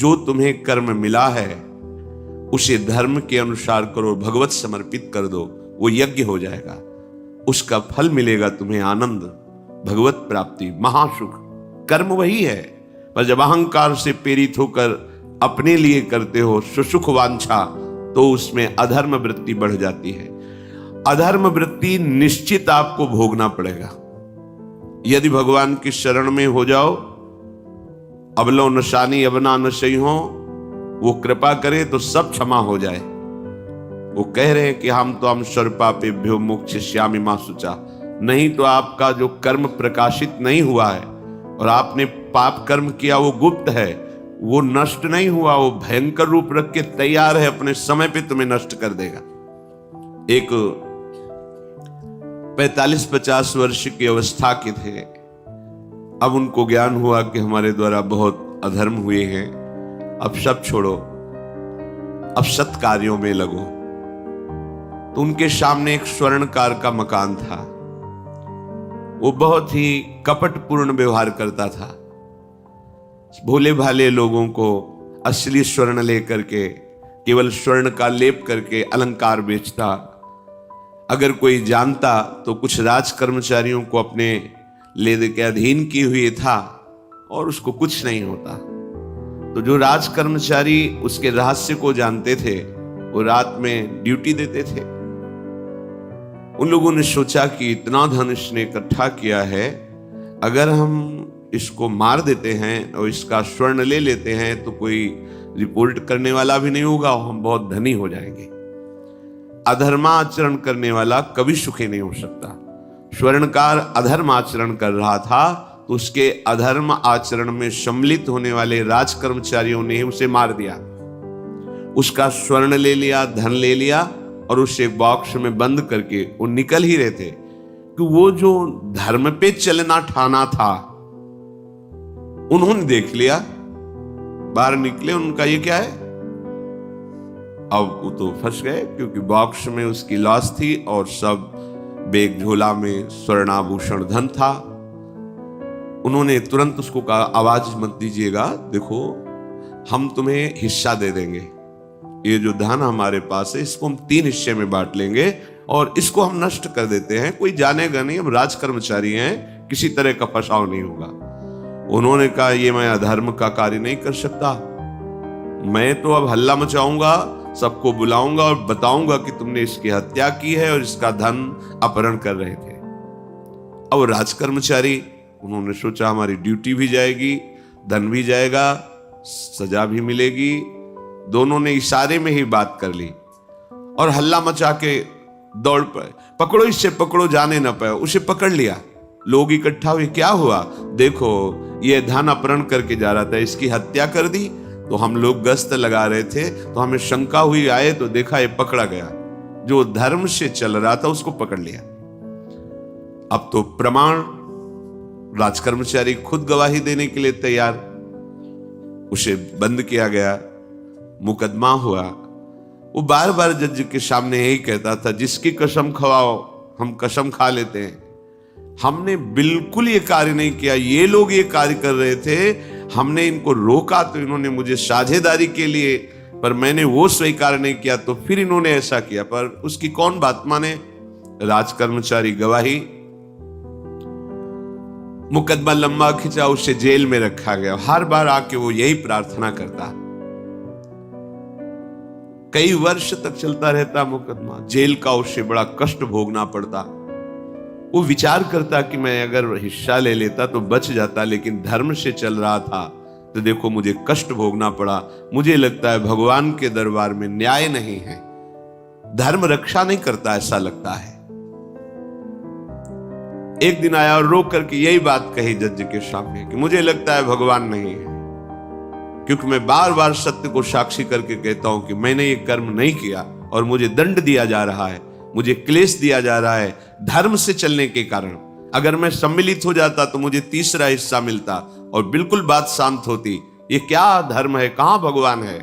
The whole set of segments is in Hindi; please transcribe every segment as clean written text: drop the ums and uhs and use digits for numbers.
जो तुम्हें कर्म मिला है उसे धर्म के अनुसार करो, भगवत समर्पित कर दो, वो यज्ञ हो जाएगा, उसका फल मिलेगा तुम्हें आनंद, भगवत प्राप्ति, महासुख। कर्म वही है, पर जब अहंकार से प्रेरित होकर अपने लिए करते हो सुसुख वांछा, तो उसमें अधर्म वृत्ति बढ़ जाती है। अधर्म वृत्ति निश्चित आपको भोगना पड़ेगा। यदि भगवान की शरण में हो जाओ, अबलो नशानी अबना नशई हो, वो कृपा करे तो सब क्षमा हो जाए। वो कह रहे हैं कि हम तो हम सर्वपापेभ्यो मोक्षयिष्यामि मा शुचा। नहीं तो आपका जो कर्म प्रकाशित नहीं हुआ है और आपने पाप कर्म किया वो गुप्त है, वो नष्ट नहीं हुआ, वो भयंकर रूप रख के तैयार है, अपने समय पे तुम्हें नष्ट कर देगा। एक 45-50 वर्ष की अवस्था के थे, अब उनको ज्ञान हुआ कि हमारे द्वारा बहुत अधर्म हुए हैं, अब सब छोड़ो, अब सत् कार्यों में लगो। तो उनके सामने एक स्वर्णकार का मकान था। वो बहुत ही कपटपूर्ण व्यवहार करता था, भोले भाले लोगों को असली स्वर्ण लेकर के केवल स्वर्ण का लेप करके अलंकार बेचता। अगर कोई जानता तो कुछ राज कर्मचारियों को अपने लेदे के अधीन किए हुए था और उसको कुछ नहीं होता। तो जो राज कर्मचारी उसके रहस्य को जानते थे वो रात में ड्यूटी देते थे। उन लोगों ने सोचा कि इतना धन इसने इकट्ठा किया है, अगर हम इसको मार देते हैं और इसका स्वर्ण ले लेते हैं तो कोई रिपोर्ट करने वाला भी नहीं होगा, हम बहुत धनी हो जाएंगे। अधर्माचरण करने वाला कभी सुखी नहीं हो सकता। स्वर्णकार अधर्म आचरण कर रहा था तो उसके अधर्म आचरण में सम्मिलित होने वाले राज कर्मचारियों ने उसे मार दिया, उसका स्वर्ण ले लिया, धन ले लिया और उसे बॉक्स में बंद करके वो निकल ही रहे थे कि वो जो धर्म पे चलना ठाना था उन्होंने देख लिया। बाहर निकले, उनका ये क्या है, अब वो तो फंस गए क्योंकि बॉक्स में उसकी लाश थी और सब बैग झोला में स्वर्णाभूषण धन था। उन्होंने तुरंत उसको कहा, आवाज मत दीजिएगा, देखो हम तुम्हें हिस्सा दे देंगे, ये जो धन हमारे पास है इसको हम 3 हिस्से में बांट लेंगे और इसको हम नष्ट कर देते हैं, कोई जानेगा नहीं, हम राज कर्मचारी हैं, किसी तरह का फसाव नहीं होगा। उन्होंने कहा, ये मैं अधर्म का कार्य नहीं कर सकता, मैं तो अब हल्ला मचाऊंगा, सबको बुलाऊंगा और बताऊंगा कि तुमने इसकी हत्या की है और इसका धन अपहरण कर रहे थे। अब राज कर्मचारी, उन्होंने सोचा हमारी ड्यूटी भी जाएगी, धन भी जाएगा, सजा भी मिलेगी। दोनों ने इशारे में ही बात कर ली और हल्ला मचा के दौड़ पाए, पकड़ो इससे, पकड़ो, जाने न पाए। उसे पकड़ लिया, लोग इकट्ठा हुए, क्या हुआ, देखो ये धन अपहरण करके जा रहा था, इसकी हत्या कर दी। तो हम लोग गश्त लगा रहे थे तो हमें शंका हुई, आए तो देखा ये पकड़ा गया, जो धर्म से चल रहा था उसको पकड़ लिया। अब तो प्रमाण, राज कर्मचारी खुद गवाही देने के लिए तैयार, उसे बंद किया गया, मुकदमा हुआ। वो बार बार जज के सामने यही कहता था, जिसकी कसम खवाओ हम कसम खा लेते हैं, हमने बिल्कुल ये कार्य नहीं किया, ये लोग ये कार्य कर रहे थे, हमने इनको रोका तो इन्होंने मुझे साझेदारी के लिए, पर मैंने वो स्वीकार नहीं किया तो फिर इन्होंने ऐसा किया। पर उसकी कौन बात माने, राज कर्मचारी गवाही। मुकदमा लंबा खिंचा, उसे जेल में रखा गया। हर बार आके वो यही प्रार्थना करता, कई वर्ष तक चलता रहता मुकदमा, जेल का उसे बड़ा कष्ट भोगना पड़ता। वो विचार करता कि मैं अगर हिस्सा ले लेता तो बच जाता, लेकिन धर्म से चल रहा था तो देखो मुझे कष्ट भोगना पड़ा। मुझे लगता है भगवान के दरबार में न्याय नहीं है, धर्म रक्षा नहीं करता, ऐसा लगता है। एक दिन आया और रो करके यही बात कही जज के सामने कि मुझे लगता है भगवान नहीं है, क्योंकि मैं बार बार सत्य को साक्षी करके कहता हूं कि मैंने ये कर्म नहीं किया और मुझे दंड दिया जा रहा है, मुझे क्लेश दिया जा रहा है धर्म से चलने के कारण। अगर मैं सम्मिलित हो जाता तो मुझे 3रा हिस्सा मिलता और बिल्कुल बात शांत होती। ये क्या धर्म है, कहां भगवान है।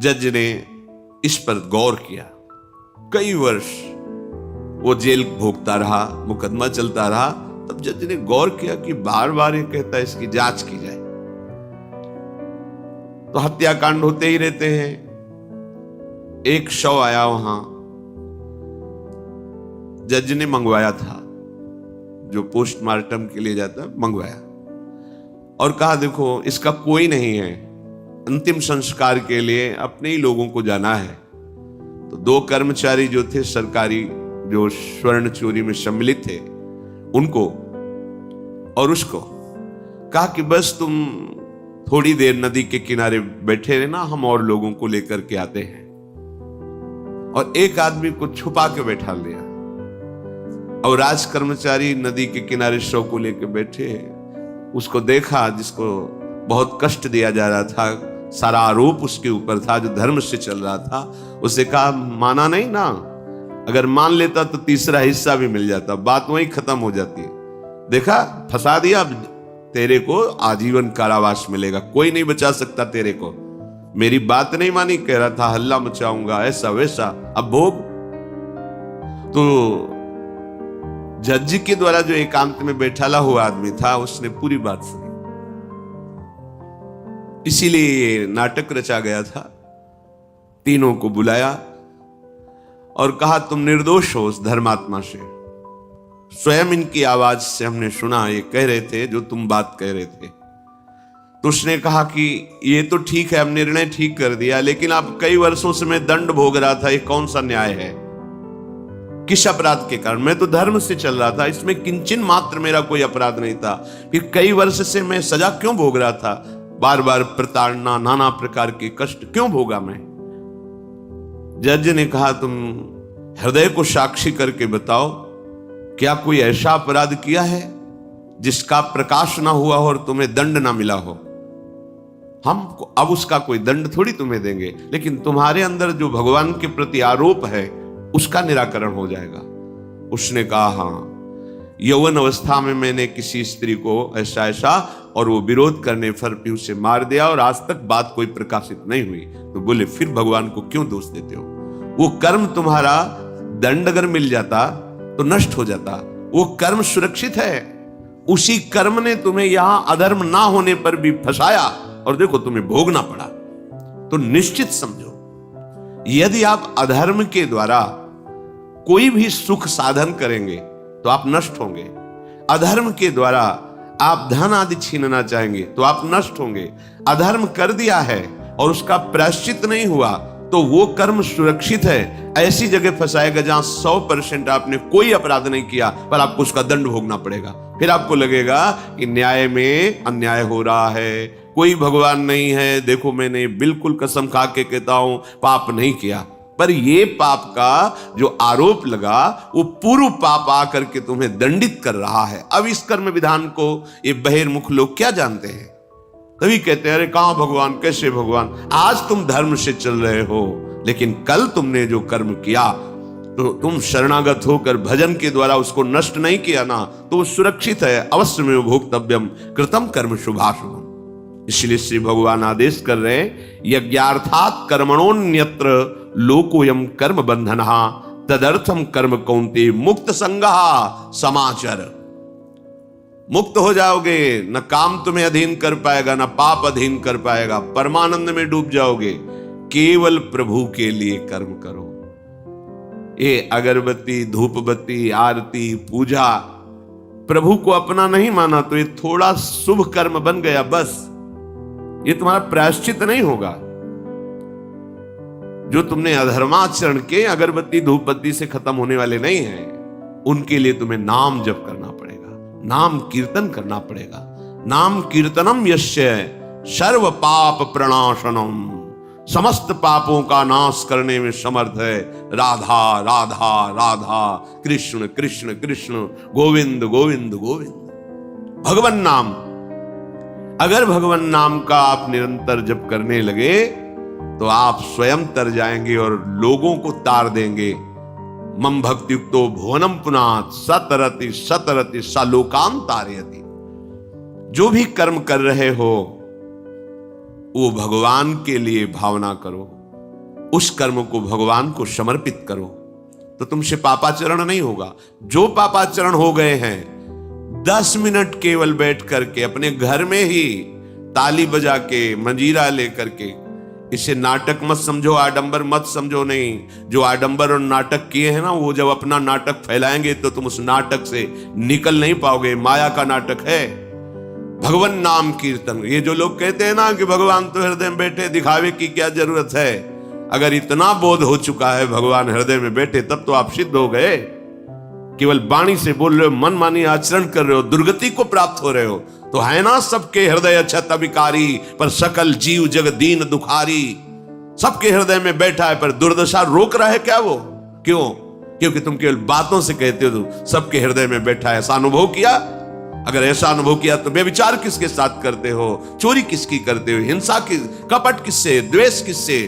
जज ने इस पर गौर किया, कई वर्ष वो जेल भोगता रहा, मुकदमा चलता रहा। तब जज ने गौर किया कि बार बार ये कहता है इसकी जांच की जाए। तो हत्याकांड होते ही रहते हैं। एक शव आया वहां, जज ने मंगवाया था, जो पोस्टमार्टम के लिए जाता है, मंगवाया और कहा देखो इसका कोई नहीं है, अंतिम संस्कार के लिए अपने ही लोगों को जाना है। तो 2 कर्मचारी जो थे सरकारी, जो स्वर्ण चोरी में सम्मिलित थे, उनको और उसको कहा कि बस तुम थोड़ी देर नदी के किनारे बैठे रहना, हम और लोगों को लेकर के आते हैं। और एक आदमी को छुपा के बैठा लिया और राज कर्मचारी नदी के किनारे शव को लेकर बैठे। उसको देखा, जिसको बहुत कष्ट दिया जा रहा था, सारा आरोप उसके ऊपर था, जो धर्म से चल रहा था। उसे कहा माना नहीं ना, अगर मान लेता तो तीसरा हिस्सा भी मिल जाता, बात वहीं खत्म हो जाती। देखा, फंसा दिया, अब तेरे को आजीवन कारावास मिलेगा, कोई नहीं बचा सकता तेरे को। मेरी बात नहीं मानी, कह रहा था हल्ला मचाऊंगा, ऐसा वैसा, अब भोग। तो जज के द्वारा जो एकांत में बैठाला हुआ आदमी था, उसने पूरी बात सुनी, इसीलिए नाटक रचा गया था। तीनों को बुलाया और कहा तुम निर्दोष हो उस धर्मात्मा से। स्वयं इनकी आवाज से हमने सुना, ये कह रहे थे जो तुम बात कह रहे थे। तो उसने कहा कि ये तो ठीक है, अब निर्णय ठीक कर दिया, लेकिन अब कई वर्षों से मैं दंड भोग रहा था, ये कौन सा न्याय है? किस अपराध के कारण? मैं तो धर्म से चल रहा था, इसमें किंचन मात्र मेरा कोई अपराध नहीं था, फिर कई वर्ष से मैं सजा क्यों भोग रहा था? बार बार प्रताड़ना, नाना प्रकार के कष्ट क्यों भोगा मैं? जज ने कहा तुम हृदय को साक्षी करके बताओ, क्या कोई ऐसा अपराध किया है जिसका प्रकाश ना हुआ हो और तुम्हें दंड ना मिला हो? हम अब उसका कोई दंड थोड़ी तुम्हें देंगे, लेकिन तुम्हारे अंदर जो भगवान के प्रति आरोप है उसका निराकरण हो जाएगा। उसने कहा हाँ, यौवन अवस्था में मैंने किसी स्त्री को ऐसा ऐसा, और वो विरोध करने पर भी उसे मार दिया और आज तक बात कोई प्रकाशित नहीं हुई। तो बोले फिर भगवान को क्यों दोष देते हो? वो कर्म तुम्हारा दंड अगर मिल जाता तो नष्ट हो जाता, वो कर्म सुरक्षित है। उसी कर्म ने तुम्हें यहां अधर्म ना होने पर भी फंसाया और देखो तुम्हें भोगना पड़ा। तो निश्चित समझो, यदि आप अधर्म के द्वारा कोई भी सुख साधन करेंगे तो आप नष्ट होंगे। अधर्म के द्वारा आप धन आदि छीनना चाहेंगे तो आप नष्ट होंगे। अधर्म कर दिया है और उसका प्रायश्चित नहीं हुआ तो वो कर्म सुरक्षित है। ऐसी जगह फंसाएगा जहां 100% आपने कोई अपराध नहीं किया पर आपको उसका दंड भोगना पड़ेगा। फिर आपको लगेगा कि न्याय में अन्याय हो रहा है, कोई भगवान नहीं है। देखो मैंने बिल्कुल कसम खा के कहता हूं पाप नहीं किया, पर ये पाप का जो आरोप लगा वो पूर्व पाप आकर के तुम्हें दंडित कर रहा है। अब इस कर्म विधान को ये बहिर्मुख लोग क्या जानते हैं? तभी कहते हैं अरे कहां भगवान, कैसे भगवान? आज तुम धर्म से चल रहे हो, लेकिन कल तुमने जो कर्म किया तो तुम शरणागत होकर भजन के द्वारा उसको नष्ट नहीं किया ना, तो वो सुरक्षित है। अवश्य में भोक्तव्यम कृतम कर्म शुभाशुभम। इसलिए श्री भगवान आदेश कर रहे हैं यज्ञार्थात् कर्मणोन्यत्र लोकोयम कर्म बंधनः तदर्थम कर्म कौन्ते मुक्त संगः समाचर। मुक्त हो जाओगे, न काम तुम्हें अधीन कर पाएगा, न पाप अधीन कर पाएगा, परमानंद में डूब जाओगे। केवल प्रभु के लिए कर्म करो। ये अगरबत्ती, धूपबत्ती, आरती, पूजा, प्रभु को अपना नहीं माना तो ये थोड़ा शुभ कर्म बन गया, बस ये तुम्हारा प्रायश्चित नहीं होगा। जो तुमने अधर्माचरण के अगरबत्ती धूपबत्ती से खत्म होने वाले नहीं हैं, उनके लिए तुम्हें नाम जप करना पड़ेगा, नाम कीर्तन करना पड़ेगा। नाम कीर्तनम यस्य सर्व पाप प्रणाशनम, समस्त पापों का नाश करने में समर्थ है। राधा राधा राधा, कृष्ण कृष्ण कृष्ण, गोविंद गोविंद गोविंद। भगवान नाम, अगर भगवान नाम का आप निरंतर जप करने लगे तो आप स्वयं तर जाएंगे और लोगों को तार देंगे। मम भक्तियुक्तो भुवनम पुनात् सतरति सतरति सलोकान तारयति। जो भी कर्म कर रहे हो वो भगवान के लिए भावना करो, उस कर्म को भगवान को समर्पित करो, तो तुमसे पापाचरण नहीं होगा। जो पापाचरण हो गए हैं 10 मिनट केवल बैठ करके अपने घर में ही ताली बजा के, मंजीरा लेकर के। इसे नाटक मत समझो, आडंबर मत समझो। नहीं, जो आडंबर और नाटक किए हैं ना, वो जब अपना नाटक फैलाएंगे तो तुम उस नाटक से निकल नहीं पाओगे। माया का नाटक है भगवान नाम कीर्तन। ये जो लोग कहते हैं ना कि भगवान तो हृदय में बैठे, दिखावे की क्या जरूरत है। अगर इतना बोध हो चुका है भगवान हृदय में बैठे, तब तो आप सिद्ध हो गए। केवल वाणी से बोल रहे हो, मन मानी आचरण कर रहे हो, दुर्गति को प्राप्त हो रहे हो, तो है ना सबके हृदय अछत अविकारी, पर सकल जीव जग दीन दुखारी। सबके हृदय में बैठा है, पर दुर्दशा रोक रहा है क्या वो? क्यों? क्योंकि तुम केवल बातों से कहते हो सबके हृदय में बैठा है। ऐसा अनुभव किया? अगर ऐसा अनुभव किया तो व्यभिचार किसके साथ करते हो, चोरी किसकी करते हो, हिंसा की, कपट किससे, द्वेष किससे?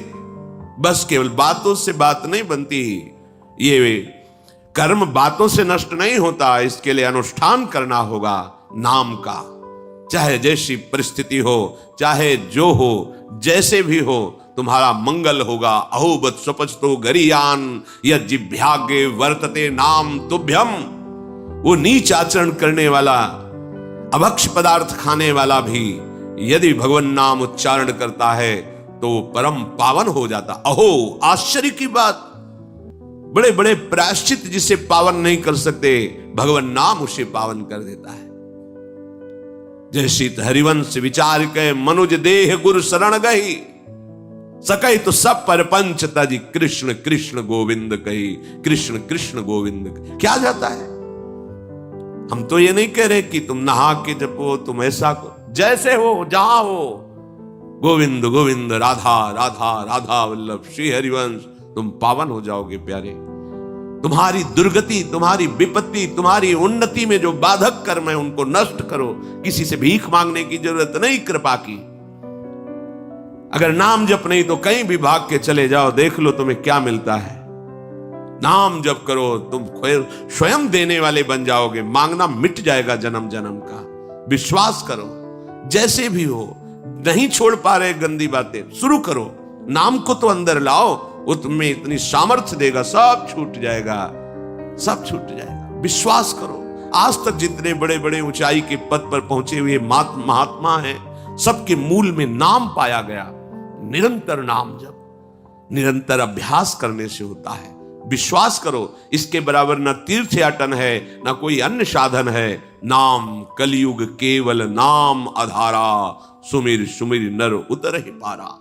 बस केवल बातों से बात नहीं बनती। ये कर्म बातों से नष्ट नहीं होता, इसके लिए अनुष्ठान करना होगा नाम का। चाहे जैसी परिस्थिति हो, चाहे जो हो, जैसे भी हो, तुम्हारा मंगल होगा। अहोबत स्वपचतो गरियान यज्जिभ्यागे वर्तते नाम तुभ्यम। वो नीच आचरण करने वाला, अभक्ष पदार्थ खाने वाला भी यदि भगवान नाम उच्चारण करता है तो परम पावन हो जाता। अहो, आश्चर्य की बात! बड़े बड़े प्रायश्चित जिसे पावन नहीं कर सकते, भगवान नाम उसे पावन कर देता है। जैसी हरिवंश विचार के मनुज देह गुरु शरण गई, सकई तो सब परपंच तजी कृष्ण कृष्ण गोविंद कही। कृष्ण कृष्ण गोविंद क्या जाता है? हम तो ये नहीं कह रहे कि तुम नहा के जपो, तुम ऐसा को, जैसे हो, जहां हो, गोविंद गोविंद, राधा राधा राधा वल्लभ श्री हरिवंश, तुम पावन हो जाओगे प्यारे। तुम्हारी दुर्गति, तुम्हारी विपत्ति, तुम्हारी उन्नति में जो बाधक कर्म है उनको नष्ट करो। किसी से भीख मांगने की जरूरत नहीं, कृपा की। अगर नाम जप नहीं तो कहीं भी भाग के चले जाओ, देख लो तुम्हें क्या मिलता है। नाम जप करो, तुम स्वयं देने वाले बन जाओगे। मांगना मिट जाएगा जन्म जन्म का। विश्वास करो, जैसे भी हो। नहीं छोड़ पा रहे गंदी बातें, शुरू करो। नाम को तो अंदर लाओ, वो तुम्हें इतनी सामर्थ्य देगा, सब छूट जाएगा, सब छूट जाएगा। विश्वास करो। आज तक जितने बड़े बड़े ऊंचाई के पद पर पहुंचे हुए महात्मा हैं, सबके मूल में नाम पाया गया। निरंतर नाम जप, निरंतर अभ्यास करने से होता है। विश्वास करो, इसके बराबर न तीर्थ याटन है, न कोई अन्य साधन है। नाम कलयुग केवल नाम आधारा, सुमिर सुमिर नर उतर ही पारा।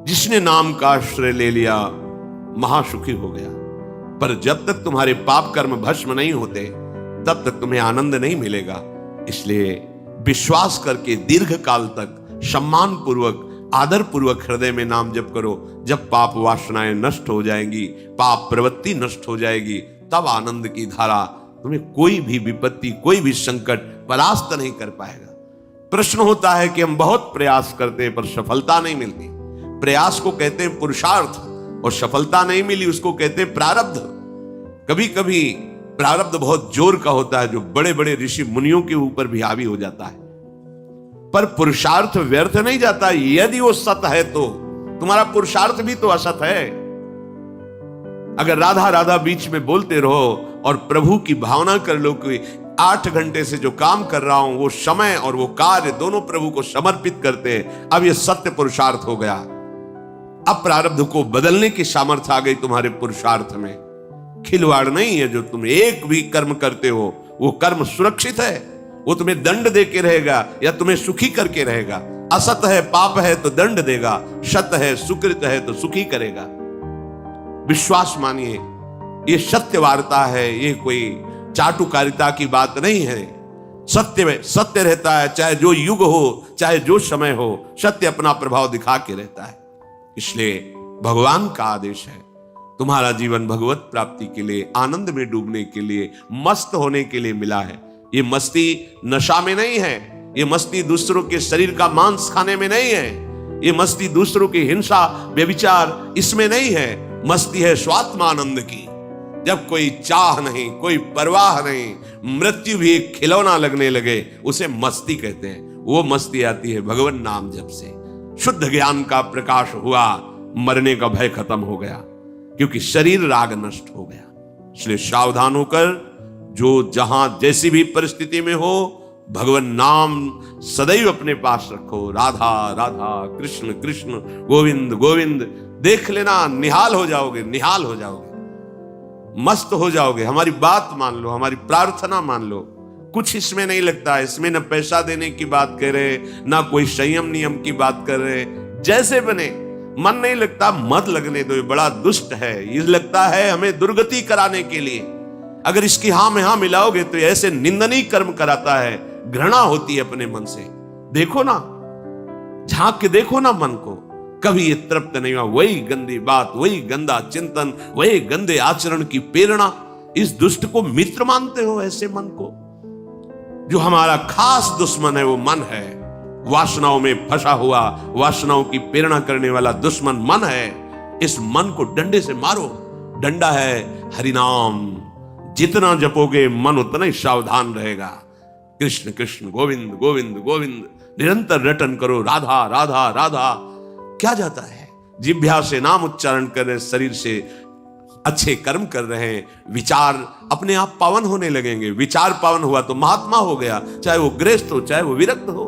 जिसने नाम का आश्रय ले लिया महासुखी हो गया। पर जब तक तुम्हारे पाप कर्म भस्म नहीं होते, तब तक तुम्हें आनंद नहीं मिलेगा। इसलिए विश्वास करके दीर्घ काल तक सम्मान पूर्वक, आदर पूर्वक हृदय में नाम जप करो। जब पाप वासनाएं नष्ट हो जाएंगी, पाप प्रवृत्ति नष्ट हो जाएगी, तब आनंद की धारा, तुम्हें कोई भी विपत्ति, कोई भी संकट परास्त नहीं कर पाएगा। प्रश्न होता है कि हम बहुत प्रयास करते हैं पर सफलता नहीं मिलती। प्रयास को कहते हैं पुरुषार्थ, और सफलता नहीं मिली उसको कहते हैं प्रारब्ध। कभी कभी प्रारब्ध बहुत जोर का होता है, जो बड़े बड़े ऋषि मुनियों के ऊपर भी हावी हो जाता है। पर पुरुषार्थ व्यर्थ नहीं जाता। यदि वो सत है तो तुम्हारा पुरुषार्थ भी तो असत है। अगर राधा राधा बीच में बोलते रहो और प्रभु की भावना कर लो कि 8 घंटे से जो काम कर रहा हूं वो समय और वो कार्य दोनों प्रभु को समर्पित करते हैं, अब ये सत्य पुरुषार्थ हो गया। अब प्रारब्ध को बदलने की सामर्थ्य आ गई तुम्हारे पुरुषार्थ में। खिलवाड़ नहीं है। जो तुम एक भी कर्म करते हो वो कर्म सुरक्षित है, वो तुम्हें दंड दे के रहेगा या तुम्हें सुखी करके रहेगा। असत है, पाप है तो दंड देगा, सत है, सुकृत है तो सुखी करेगा। विश्वास मानिए, ये सत्य वार्ता है, ये कोई चाटुकारिता की बात नहीं है। सत्य में सत्य रहता है, चाहे जो युग हो, चाहे जो समय हो, सत्य अपना प्रभाव दिखा के रहता है। इसलिए भगवान का आदेश है, तुम्हारा जीवन भगवत प्राप्ति के लिए, आनंद में डूबने के लिए, मस्त होने के लिए मिला है। ये मस्ती नशा में नहीं है, ये मस्ती दूसरों के शरीर का मांस खाने में नहीं है, ये मस्ती दूसरों की हिंसा व्यभिचार इसमें नहीं है। मस्ती है स्वात्मानंद की। जब कोई चाह नहीं, कोई परवाह नहीं, मृत्यु भी एक खिलौना लगने लगे, उसे मस्ती कहते हैं। वो मस्ती आती है भगवान नाम जप से। शुद्ध ज्ञान का प्रकाश हुआ, मरने का भय खत्म हो गया, क्योंकि शरीर राग नष्ट हो गया। इसलिए सावधान होकर, जो जहां जैसी भी परिस्थिति में हो, भगवान नाम सदैव अपने पास रखो। राधा राधा, कृष्ण कृष्ण, गोविंद गोविंद। देख लेना, निहाल हो जाओगे, निहाल हो जाओगे, मस्त हो जाओगे। हमारी बात मान लो, हमारी प्रार्थना मान लो। कुछ इसमें नहीं लगता है, इसमें न पैसा देने की बात कर रहे, ना कोई संयम नियम की बात कर रहे। जैसे बने, मन नहीं लगता, मत लगने दो, ये बड़ा दुष्ट है। ये लगता है हमें दुर्गति कराने के लिए। अगर इसकी हां में हां मिलाओगे तो ऐसे निंदनीय कर्म कराता है, घृणा होती है अपने मन से। देखो ना, झांक के देखो ना मन को, कभी ये तृप्त नहीं हुआ। वही गंदी बात, वही गंदा चिंतन, वही गंदे आचरण की प्रेरणा। इस दुष्ट को मित्र मानते हो, ऐसे मन को? जो हमारा खास दुश्मन है वो मन है। वासनाओं में फंसा हुआ, वासनाओं की प्रेरणा करने वाला दुश्मन मन है। इस मन को डंडे से मारो। डंडा है हरिनाम। जितना जपोगे मन उतना ही सावधान रहेगा। कृष्ण कृष्ण, गोविंद गोविंद गोविंद, निरंतर रटन करो। राधा राधा राधा। क्या जाता है? जिह्वा से नाम उच्चारण कर रहे, शरीर से अच्छे कर्म कर रहे हैं, विचार अपने आप पावन होने लगेंगे। विचार पावन हुआ तो महात्मा हो गया, चाहे वो गृहस्थ हो, चाहे वो विरक्त हो।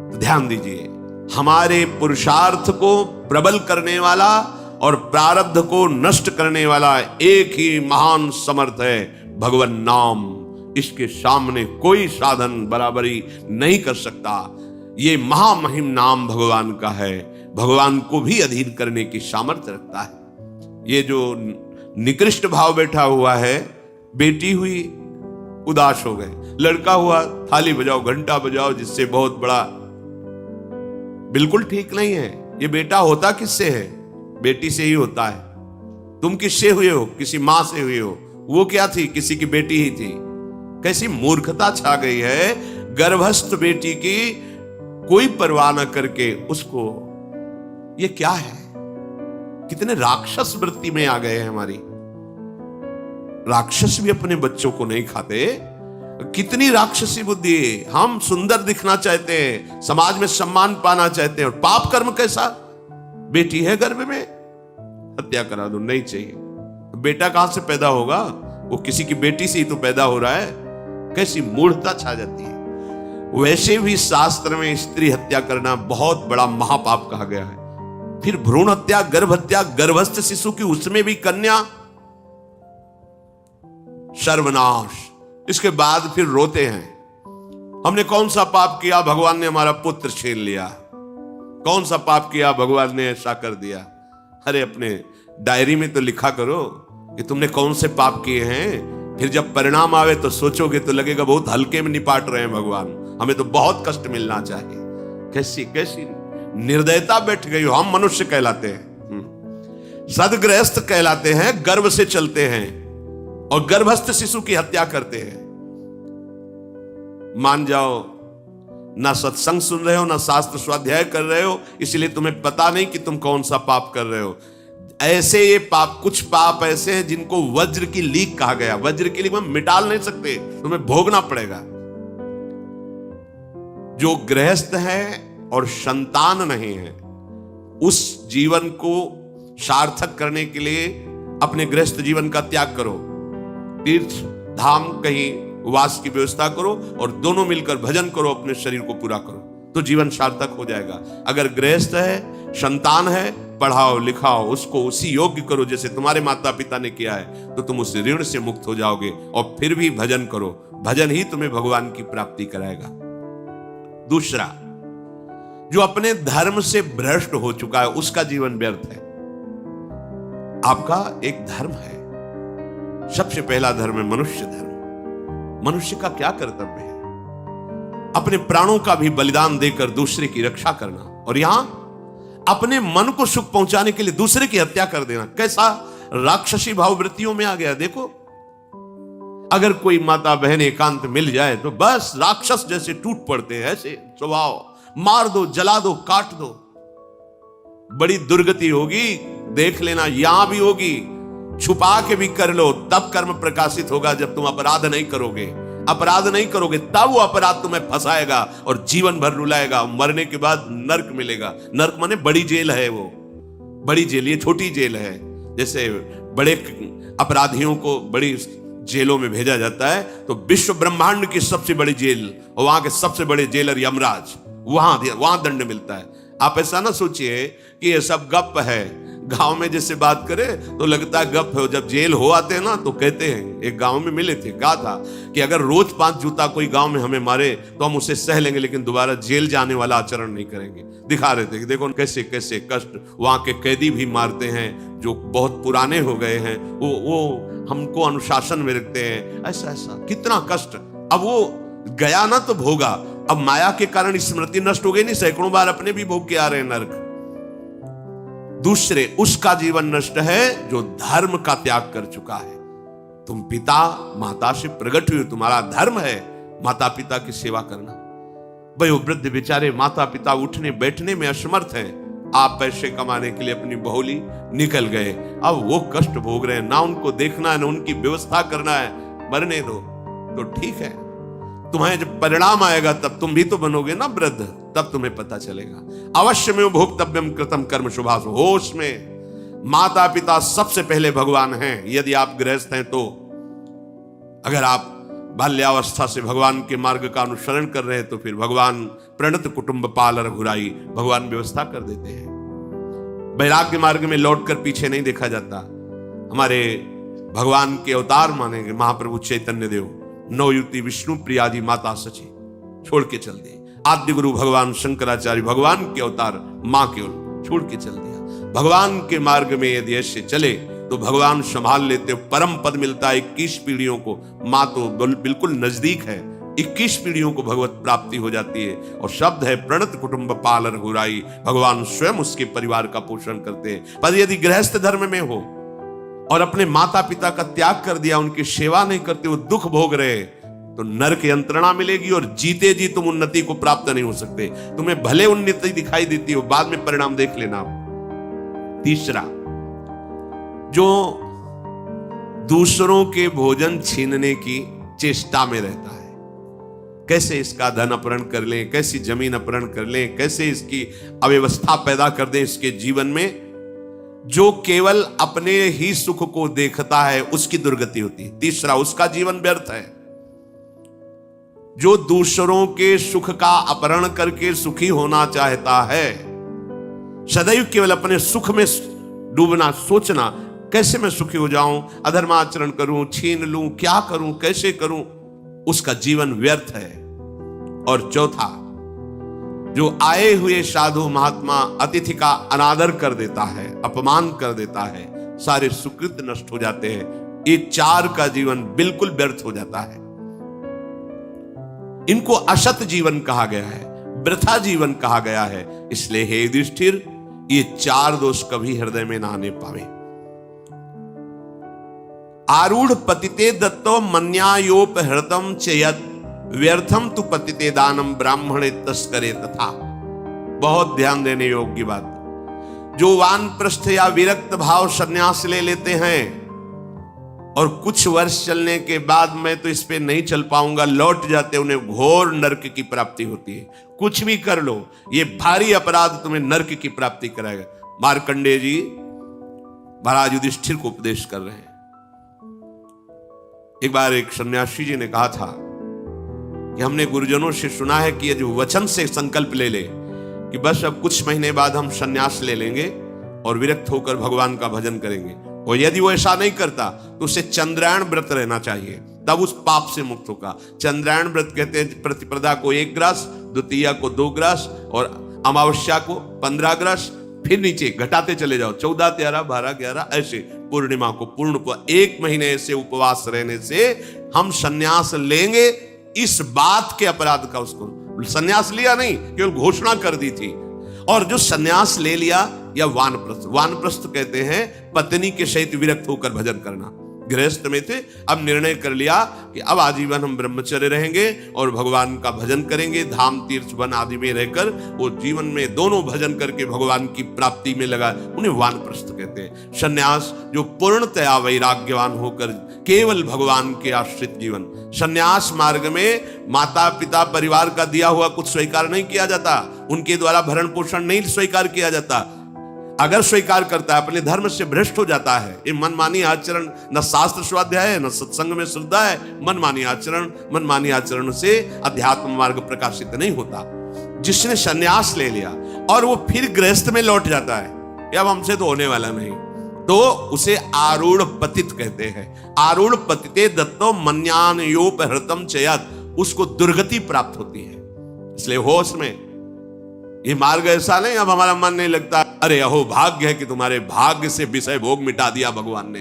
तो ध्यान दीजिए, हमारे पुरुषार्थ को प्रबल करने वाला और प्रारब्ध को नष्ट करने वाला एक ही महान समर्थ है, भगवान नाम। इसके सामने कोई साधन बराबरी नहीं कर सकता। ये महामहिम नाम भगवान का है, भगवान को भी अधीन करने की सामर्थ्य रखता है। ये जो निकृष्ट भाव बैठा हुआ है, बेटी हुई उदास हो गए, लड़का हुआ थाली बजाओ, घंटा बजाओ, जिससे बहुत बड़ा, बिल्कुल ठीक नहीं है। ये बेटा होता किससे है? बेटी से ही होता है। तुम किससे हुए हो? किसी मां से हुए हो। वो क्या थी? किसी की बेटी ही थी। कैसी मूर्खता छा गई है, गर्भस्थ बेटी की कोई परवाह न करके उसको। ये क्या है? कितने राक्षस वृत्ति में आ गए हैं हमारी। राक्षस भी अपने बच्चों को नहीं खाते। कितनी राक्षसी बुद्धि। हम सुंदर दिखना चाहते हैं, समाज में सम्मान पाना चाहते हैं, और पाप कर्म कैसा? बेटी है गर्भ में, हत्या करा दो, नहीं चाहिए। बेटा कहां से पैदा होगा? वो किसी की बेटी से ही तो पैदा हो रहा है। कैसी मूढ़ता छा जाती है। वैसे भी शास्त्र में स्त्री हत्या करना बहुत बड़ा महापाप कहा गया है। फिर भ्रूण हत्या, गर्भ हत्या, गर्भस्थ शिशु की, उसमें भी कन्या, सर्वनाश। इसके बाद फिर रोते हैं, हमने कौन सा पाप किया, भगवान ने हमारा पुत्र छीन लिया। कौन सा पाप किया, भगवान ने ऐसा कर दिया। अरे अपने डायरी में तो लिखा करो कि तुमने कौन से पाप किए हैं। फिर जब परिणाम आवे तो सोचोगे तो लगेगा बहुत हल्के में निपाट रहे हैं भगवान, हमें तो बहुत कष्ट मिलना चाहिए। कैसी कैसी निर्दयता बैठ गई हो। हम मनुष्य कहलाते हैं, सदगृहस्थ कहलाते हैं, गर्भ से चलते हैं और गर्भस्थ शिशु की हत्या करते हैं। मान जाओ, ना सत्संग सुन रहे हो, ना शास्त्र स्वाध्याय कर रहे हो, इसलिए तुम्हें पता नहीं कि तुम कौन सा पाप कर रहे हो। ऐसे ये पाप, कुछ पाप ऐसे हैं जिनको वज्र की लीक कहा गया। वज्र की लीक में मिटा नहीं सकते, तुम्हें भोगना पड़ेगा। जो गृहस्थ है और संतान नहीं है, उस जीवन को सार्थक करने के लिए अपने गृहस्थ जीवन का त्याग करो। तीर्थ धाम कहीं वास की व्यवस्था करो और दोनों मिलकर भजन करो, अपने शरीर को पूरा करो, तो जीवन सार्थक हो जाएगा। अगर गृहस्थ है, संतान है, पढ़ाओ लिखाओ, उसको उसी योग्य करो जैसे तुम्हारे माता पिता ने किया है, तो तुम उस ऋण से मुक्त हो जाओगे। और फिर भी भजन करो, भजन ही तुम्हें भगवान की प्राप्ति कराएगा। दूसरा, जो अपने धर्म से भ्रष्ट हो चुका है, उसका जीवन व्यर्थ है। आपका एक धर्म है, सबसे पहला धर्म है मनुष्य धर्म। मनुष्य का क्या कर्तव्य है? अपने प्राणों का भी बलिदान देकर दूसरे की रक्षा करना, और यहां अपने मन को सुख पहुंचाने के लिए दूसरे की हत्या कर देना। कैसा राक्षसी भाव वृत्तियों में आ गया। देखो, अगर कोई माता बहन एकांत मिल जाए तो बस राक्षस जैसे टूट पड़ते हैं। ऐसे स्वभाव, मार दो, जला दो, काट दो। बड़ी दुर्गति होगी, देख लेना, यहां भी होगी। छुपा के भी कर लो, तब कर्म प्रकाशित होगा। जब तुम अपराध नहीं करोगे, अपराध नहीं करोगे, तब वो अपराध तुम्हें फंसाएगा और जीवन भर रुलाएगा। मरने के बाद नर्क मिलेगा। नर्क माने बड़ी जेल है, वो बड़ी जेल, ये छोटी जेल है। जैसे बड़े अपराधियों को बड़ी जेलों में भेजा जाता है, तो विश्व ब्रह्मांड की सबसे बड़ी जेल और वहां के सबसे बड़े जेलर यमराज, वहां दंड मिलता है। आप ऐसा ना सोचिए कि ये सब गप है। गांव में जैसे बात करे तो लगता है गप है, जब जेल हो आते हैं ना तो कहते हैं, एक गांव में मिले थे, कहा था कि अगर रोज 5 जूता कोई गांव में हमें मारे तो हम उसे सह लेंगे, लेकिन दोबारा जेल जाने वाला आचरण नहीं करेंगे। दिखा रहे थे कि देखो कैसे कैसे कष्ट वहां के कैदी भी मारते हैं जो बहुत पुराने हो गए हैं, वो हमको अनुशासन में रखते हैं, ऐसा ऐसा कितना कष्ट। अब वो गया ना तो भोगा, अब माया के कारण स्मृति नष्ट हो गई नहीं, सैकड़ों बार अपने भी भोग के आ रहे हैं नरक। दूसरे उसका जीवन नष्ट है जो धर्म का त्याग कर चुका है। तुम पिता माता से प्रकट हुए, तुम्हारा धर्म है माता पिता की सेवा करना। भाई वो वृद्ध बेचारे माता पिता उठने बैठने में असमर्थ हैं, आप पैसे कमाने के लिए अपनी बहुली निकल गए, अब वो कष्ट भोग रहे हैं, ना उनको देखना है ना उनकी व्यवस्था करना है, मरने दो तो ठीक है। तुम्हें जब परिणाम आएगा तब तुम भी तो बनोगे ना वृद्ध, तब तुम्हें पता चलेगा। अवश्य में भोक्तव्यम कृतम कर्म शुभाशु। होश में माता पिता सबसे पहले भगवान हैं यदि आप गृहस्थ हैं तो। अगर आप बाल्यावस्था से भगवान के मार्ग का अनुसरण कर रहे हैं तो फिर भगवान प्रणत कुटुंब पाल रघुराई, भगवान व्यवस्था कर देते हैं। वैराग्य मार्ग में लौटकर पीछे नहीं देखा जाता। हमारे भगवान के अवतार मानेंगे महाप्रभु चैतन्य देव, नवयुति विष्णु प्रियादि माता सची छोड़ के चल दिए। आद्य गुरु भगवान शंकराचार्य भगवान के अवतार मां केवल छोड़ के चल दिया। भगवान के मार्ग में यदि ऐसे चले तो भगवान संभाल लेते, परम पद मिलता है 21 पीढ़ियों को। मां तो बिल्कुल नजदीक है, 21 पीढ़ियों को भगवत प्राप्ति हो जाती है। और शब्द है प्रणत कुटुंब पाल रघुराई, भगवान स्वयं उसके परिवार का पोषण करते हैं। पर यदि गृहस्थ धर्म में हो और अपने माता पिता का त्याग कर दिया, उनकी सेवा नहीं करते, वो दुख भोग रहे, तो नरक यंत्रणा मिलेगी और जीते जी तुम उन्नति को प्राप्त नहीं हो सकते। तुम्हें भले उन्नति दिखाई देती हो, बाद में परिणाम देख लेना। तीसरा, जो दूसरों के भोजन छीनने की चेष्टा में रहता है, कैसे इसका धन अपहरण कर लें, कैसी जमीन अपहरण कर लें, कैसे इसकी अव्यवस्था पैदा कर दें इसके जीवन में, जो केवल अपने ही सुख को देखता है उसकी दुर्गति होती है। तीसरा, उसका जीवन व्यर्थ है। जो दूसरों के सुख का अपहरण करके सुखी होना चाहता है, सदैव केवल अपने सुख में डूबना, सोचना कैसे मैं सुखी हो जाऊं, अधर्माचरण करूं, छीन लूं, क्या करूं, कैसे करूं, उसका जीवन व्यर्थ है। और चौथा, जो आए हुए साधु महात्मा अतिथि का अनादर कर देता है, अपमान कर देता है, सारे सुकृत नष्ट हो जाते हैं। ये 4 का जीवन बिल्कुल व्यर्थ हो जाता है। इनको असत जीवन कहा गया है, वृथा जीवन कहा गया है। इसलिए हे युधिष्ठिर, ये 4 दोष कभी हृदय में ना आने पावे। आरूढ़ पतिते दत्तो मन्यायोपहृतम चयत व्यर्थम तु पतिते दानम ब्राह्मणे तस्करे तथा। बहुत ध्यान देने योग्य बात। जो वानप्रस्थ या विरक्त भाव संन्यास ले लेते हैं और कुछ वर्ष चलने के बाद मैं तो इस पे नहीं चल पाऊंगा लौट जाते, उन्हें घोर नरक की प्राप्ति होती है। कुछ भी कर लो, ये भारी अपराध तुम्हें नरक की प्राप्ति कराएगा। मार्कंडेय जी महाराज युधिष्ठिर को उपदेश कर रहे हैं। एक बार एक सन्यासी जी ने कहा था कि हमने गुरुजनों से सुना है कि यदि वचन से संकल्प ले ले कि बस अब कुछ महीने बाद हम सन्यास ले लेंगे और विरक्त होकर भगवान का भजन करेंगे, और यदि वो ऐसा नहीं करता तो उसे चंद्रायण व्रत रहना चाहिए, तब उस पाप से मुक्त होगा। चंद्रायण व्रत कहते हैं प्रतिपदा को 1 ग्रास, द्वितीया को 2 ग्रास और अमावस्या को 15 ग्रास, फिर नीचे घटाते चले जाओ, 14, 13, 12, 11, ऐसे पूर्णिमा को पूर्ण 1 महीने ऐसे उपवास रहने से हम सन्यास लेंगे। इस बात के अपराध का, उसको सन्यास लिया नहीं, केवल घोषणा कर दी थी। और जो सन्यास ले लिया या वानप्रस्थ, वानप्रस्थ कहते हैं पत्नी के सहित विरक्त होकर भजन करना। गृहस्थ में थे, अब निर्णय कर लिया कि अब आजीवन हम ब्रह्मचर्य रहेंगे और भगवान का भजन करेंगे, धाम तीर्थ वन आदि में रहकर वो जीवन में दोनों भजन करके भगवान की प्राप्ति में लगा, उन्हें वानप्रस्थ कहते हैं। सन्यास जो पूर्णतया वैराग्यवान होकर केवल भगवान के आश्रित जीवन। सन्यास मार्ग में माता पिता परिवार का दिया हुआ कुछ स्वीकार नहीं किया जाता, उनके द्वारा भरण पोषण नहीं स्वीकार किया जाता। अगर स्वीकार करता है अपने धर्म से भ्रष्ट हो जाता है। ये मनमानी आचरण, न शास्त्र स्वाध्याय है, न सत्संग में श्रद्धा है। मनमानी आचरण से अध्यात्म मार्ग प्रकाशित नहीं होता। जिसने संन्यास ले लिया और वो फिर गृहस्थ में लौट जाता है, अब हमसे तो होने वाला नहीं, तो उसे आरूढ़ पतित कहते हैं। आरूढ़ पतिते दत्तो मन्यान योपहृतम चयत, उसको दुर्गति प्राप्त होती है। इसलिए होश में ये मार्ग ऐसा नहीं, अब हमारा मन नहीं लगता, अरे अहो भाग्य है कि तुम्हारे भाग्य से विषय भोग मिटा दिया भगवान ने,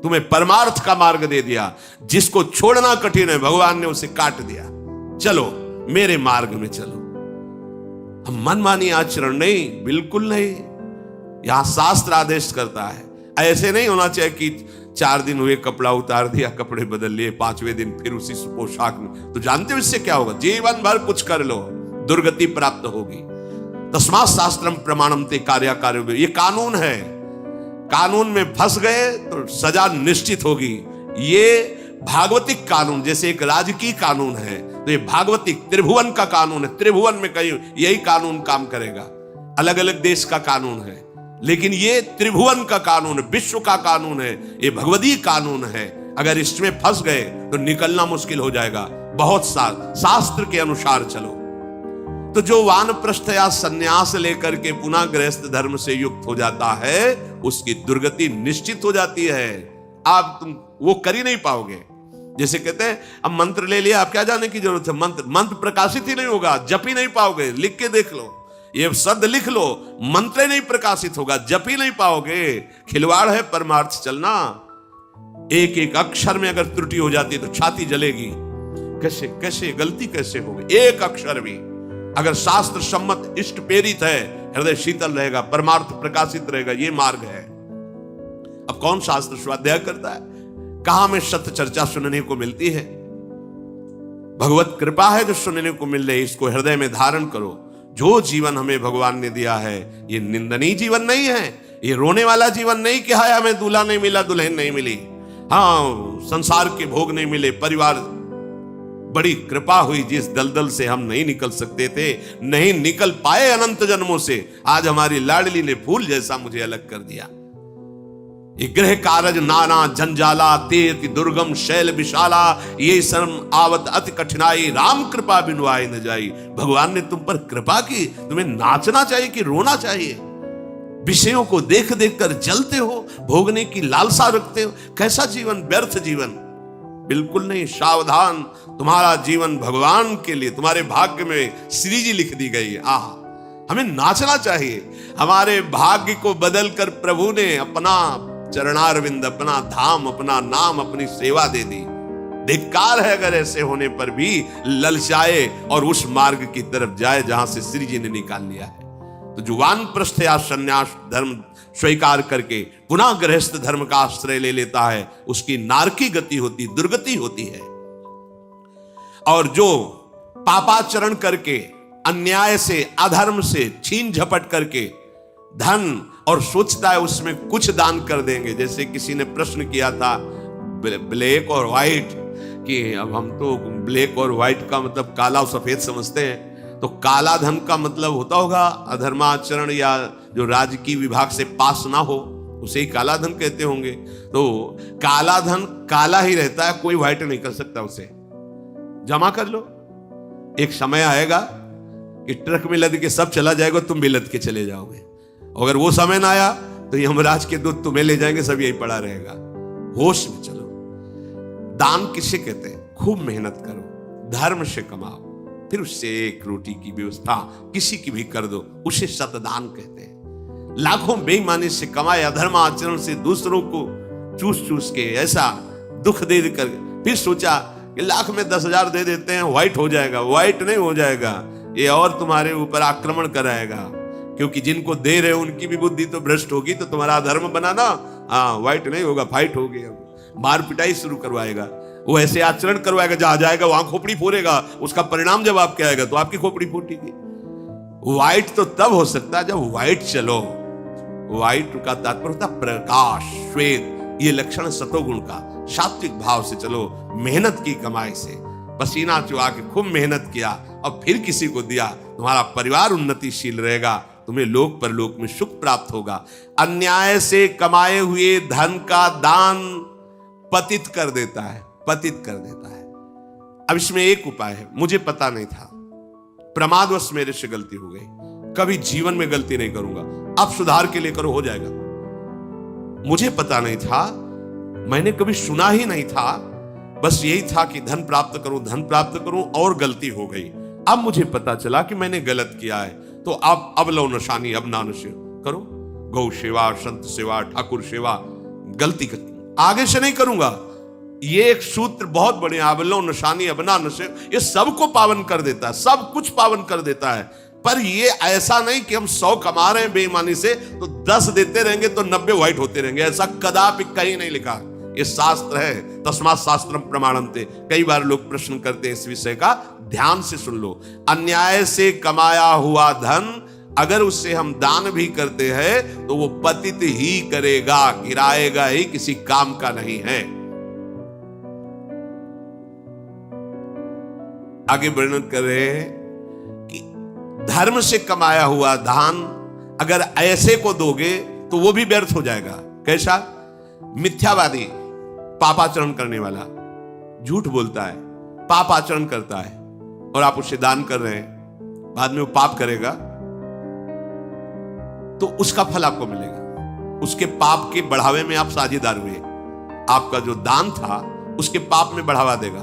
तुम्हें परमार्थ का मार्ग दे दिया। जिसको छोड़ना कठिन है भगवान ने उसे काट दिया, चलो मेरे मार्ग में चलो। हम मनमानी आचरण नहीं, बिल्कुल नहीं। यहां शास्त्र आदेश करता है, ऐसे नहीं होना चाहिए कि 4 दिन हुए कपड़ा उतार दिया, कपड़े बदल लिए, 5वें दिन फिर उसी पोशाक में। तो जानते हो इससे क्या होगा? जीवन भर कुछ कर लो, दुर्गति प्राप्त होगी। तस्मात् शास्त्रम प्रमाणम ते कार्य, ये कानून है। कानून में फंस गए तो सजा निश्चित होगी। ये भागवतिक कानून, जैसे एक राजकीय कानून है, तो ये भागवतिक त्रिभुवन का कानून है। त्रिभुवन में कहीं यही कानून काम करेगा। अलग अलग देश का कानून है, लेकिन ये त्रिभुवन का कानून है, विश्व का कानून है, ये भगवदीय कानून है। अगर इसमें फंस गए तो निकलना मुश्किल हो जाएगा। बहुत शास्त्र के अनुसार चलो। तो जो वानप्रस्थ या संन्यास लेकर के पुनः गृहस्थ धर्म से युक्त हो जाता है, उसकी दुर्गति निश्चित हो जाती है। आप तुम वो कर ही नहीं पाओगे। जैसे कहते हैं अब मंत्र ले लिया, आप क्या जाने की जरूरत है? मंत्र प्रकाशित ही नहीं होगा, जप ही नहीं पाओगे। लिख के देख लो, ये शब्द लिख लो, मंत्र नहीं प्रकाशित होगा, जप ही नहीं पाओगे। खिलवाड़ है परमार्थ चलना। एक एक अक्षर में अगर त्रुटि हो जाती है तो छाती जलेगी। कैसे गलती कैसे होगी? एक अक्षर भी अगर शास्त्र सम्मत इष्ट प्रेरित है, हृदय शीतल रहेगा, परमार्थ प्रकाशित रहेगा। ये मार्ग है। अब कौन शास्त्र स्वाध्याय करता है? कहां में सत्य चर्चा सुनने को मिलती है? भगवत कृपा है जो सुनने को मिल रही, इसको हृदय में धारण करो। जो जीवन हमें भगवान ने दिया है, ये निंदनीय जीवन नहीं है, ये रोने वाला जीवन नहीं कि हाय हमें दूल्हा नहीं मिला, दुल्हन नहीं मिली, हाँ संसार के भोग नहीं मिले, परिवार बड़ी कृपा हुई जिस दलदल से हम नहीं निकल सकते थे, नहीं निकल पाए अनंत जन्मों से, आज हमारी लाडली ने फूल जैसा मुझे अलग कर दिया। ये गृह कारज नाना जंजाला, ते अति दुर्गम शैल विशाला, ये शर्म आवत अति कठिनाई, राम कृपा बिनु आए न जाई। भगवान ने तुम पर कृपा की, तुम्हें नाचना चाहिए कि रोना चाहिए? विषयों को देख देख कर जलते हो, भोगने की लालसा रखते हो। कैसा जीवन? व्यर्थ जीवन। बिल्कुल नहीं। सावधान, तुम्हारा जीवन भगवान के लिए, तुम्हारे भाग्य में श्री जी लिख दी गई है। आहा, हमें नाचना चाहिए। हमारे भाग्य को बदलकर प्रभु ने अपना चरणारविंद, अपना धाम, अपना नाम, अपनी सेवा दे दी। धिक्कार है अगर ऐसे होने पर भी ललचाए और उस मार्ग की तरफ जाए जहां से श्री जी ने निकाल लिया है। तो जो वानप्रस्थ या संन्यास धर्म स्वीकार करके पुनः गृहस्थ धर्म का आश्रय ले लेता है, उसकी नारकी गति होती, दुर्गति होती है। और जो पापाचरण करके, अन्याय से, अधर्म से छीन झपट करके धन और सोचता है उसमें कुछ दान कर देंगे। जैसे किसी ने प्रश्न किया था ब्लैक और व्हाइट, कि अब हम तो ब्लैक और व्हाइट का मतलब काला और सफेद समझते हैं, तो काला धन का मतलब होता होगा अधर्माचरण या जो राजकीय विभाग से पास ना हो, उसे ही काला धन कहते होंगे। तो काला धन काला ही रहता है, कोई व्हाइट नहीं कर सकता उसे। जमा कर लो, एक समय आएगा कि ट्रक में लद के सब चला जाएगा, तुम भी लद के चले जाओगे। अगर वो समय ना आया तो यमराज के दूत तुम्हें ले जाएंगे, सब यही पड़ा रहेगा। होश में चलो। दान किसे कहते हैं? खूब मेहनत करो, धर्म से कमाओ, फिर उससे एक रोटी की व्यवस्था किसी की भी कर दो, उसे सतदान कहते हैं। लाखों बेईमानी से कमाए, अधर्म आचरण से दूसरों को चूस चूस के ऐसा दुख दे देकर फिर सोचा कि लाख में 10,000 दे देते हैं, व्हाइट हो जाएगा। व्हाइट नहीं हो जाएगा, ये और तुम्हारे ऊपर आक्रमण कराएगा। क्योंकि जिनको दे रहे हो उनकी भी बुद्धि तो भ्रष्ट होगी, तो तुम्हारा धर्म बनाना, हाँ व्हाइट नहीं होगा, फाइट होगी। मार पिटाई शुरू करवाएगा, वो ऐसे आचरण करवाएगा, जहां जाएगा वहां खोपड़ी फोड़ेगा। उसका परिणाम जब आपके आएगा तो आपकी खोपड़ी फूटेगी। व्हाइट तो तब हो सकता है जब व्हाइट चलो। व्हाइट का तात्पर्य होता प्रकाश, श्वेत, ये लक्षण सतोगुण का। सात्विक भाव से चलो, मेहनत की कमाई से, पसीना चुहा के खूब मेहनत किया और फिर किसी को दिया, तुम्हारा परिवार उन्नतिशील रहेगा, तुम्हें लोक परलोक में सुख प्राप्त होगा। अन्याय से कमाए हुए धन का दान पतित कर देता है, पतित कर देता है। अब इसमें एक उपाय है, मुझे पता नहीं था, प्रमादवश मेरे से गलती हो गई, कभी जीवन में गलती नहीं करूंगा, अब सुधार के लिए करो, हो जाएगा। मुझे पता नहीं था, मैंने कभी सुना ही नहीं था, बस यही था कि धन प्राप्त करूं, धन प्राप्त करूं, और गलती हो गई। अब मुझे पता चला कि मैंने गलत किया है, तो अब लो नशानी अब ना नशे करो, गौ सेवा, संत सेवा, ठाकुर सेवा, गलती आगे से नहीं करूंगा। ये एक सूत्र बहुत बड़े, अबलो नशानी अब ना नशे, ये सबको पावन कर देता है, सब कुछ पावन कर देता है। पर ये ऐसा नहीं कि हम 100 कमा रहे हैं बेईमानी से तो 10 देते रहेंगे तो 90 व्हाइट होते रहेंगे, ऐसा कदापि कहीं नहीं लिखा। ये शास्त्र है, तस्मात् शास्त्रम प्रमाणन्ते। कई बार लोग प्रश्न करते हैं इस विषय का, ध्यान से सुन लो। अन्याय से कमाया हुआ धन अगर उससे हम दान भी करते हैं तो वो पतित ही करेगा, गिराएगा ही, किसी काम का नहीं है। आगे वर्णन कर रहे हैं कि धर्म से कमाया हुआ दान अगर ऐसे को दोगे तो वो भी व्यर्थ हो जाएगा। कैसा? मिथ्यावादी, पापाचरण करने वाला, झूठ बोलता है, पापाचरण करता है, और आप उसे दान कर रहे हैं, बाद में वो पाप करेगा तो उसका फल आपको मिलेगा। उसके पाप के बढ़ावे में आप साझेदार हुए, आपका जो दान था उसके पाप में बढ़ावा देगा,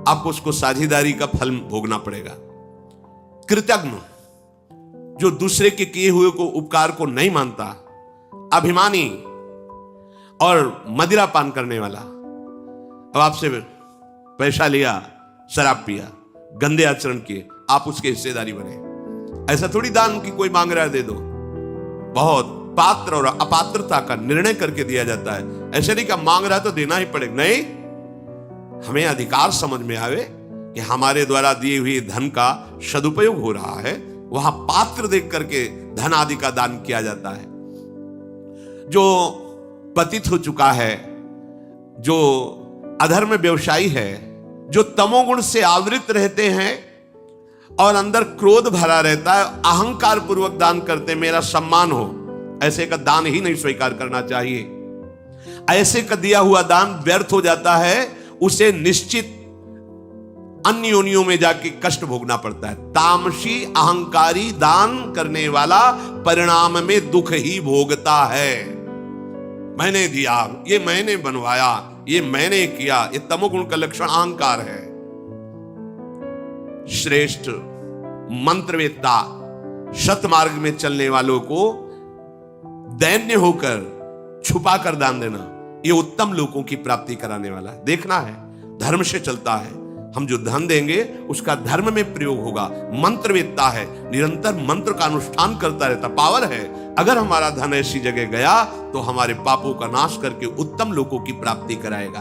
आपको उसको साझेदारी का फल भोगना पड़ेगा। कृतज्ञ, जो दूसरे के किए हुए को उपकार को नहीं मानता, अभिमानी और मदिरा पान करने वाला, अब आपसे पैसा लिया, शराब पिया, गंदे आचरण किए, आप उसके हिस्सेदारी बने। ऐसा थोड़ी दान की कोई मांग रहा है दे दो, बहुत पात्र और अपात्रता का निर्णय करके दिया जाता है। ऐसे नहीं कि मांग रहा है तो देना ही पड़ेगा, नहीं, हमें अधिकार समझ में आवे कि हमारे द्वारा दिए हुए धन का सदुपयोग हो रहा है, वहां पात्र देख करके धन आदि का दान किया जाता है। जो पतित हो चुका है, जो अधर्म व्यवसायी है, जो तमोगुण से आवृत रहते हैं और अंदर क्रोध भरा रहता है, अहंकार पूर्वक दान करते, मेरा सम्मान हो, ऐसे का दान ही नहीं स्वीकार करना चाहिए। ऐसे का दिया हुआ दान व्यर्थ हो जाता है, उसे निश्चित अन्य योनियों में जाके कष्ट भोगना पड़ता है। तामसी अहंकारी दान करने वाला परिणाम में दुख ही भोगता है। मैंने दिया, ये मैंने बनवाया, ये मैंने किया, ये तमोगुण का लक्षण अहंकार है। श्रेष्ठ मंत्रवेत्ता, सतमार्ग में चलने वालों को दैन्य होकर छुपा कर दान देना, ये उत्तम लोगों की प्राप्ति कराने वाला है। देखना है, धर्म से चलता है, हम जो धन देंगे उसका धर्म में प्रयोग होगा। मंत्रवेत्ता है, निरंतर मंत्र का अनुष्ठान करता रहता, पावर है। अगर हमारा धन ऐसी जगह गया तो हमारे पापों का नाश करके उत्तम लोगों की प्राप्ति कराएगा।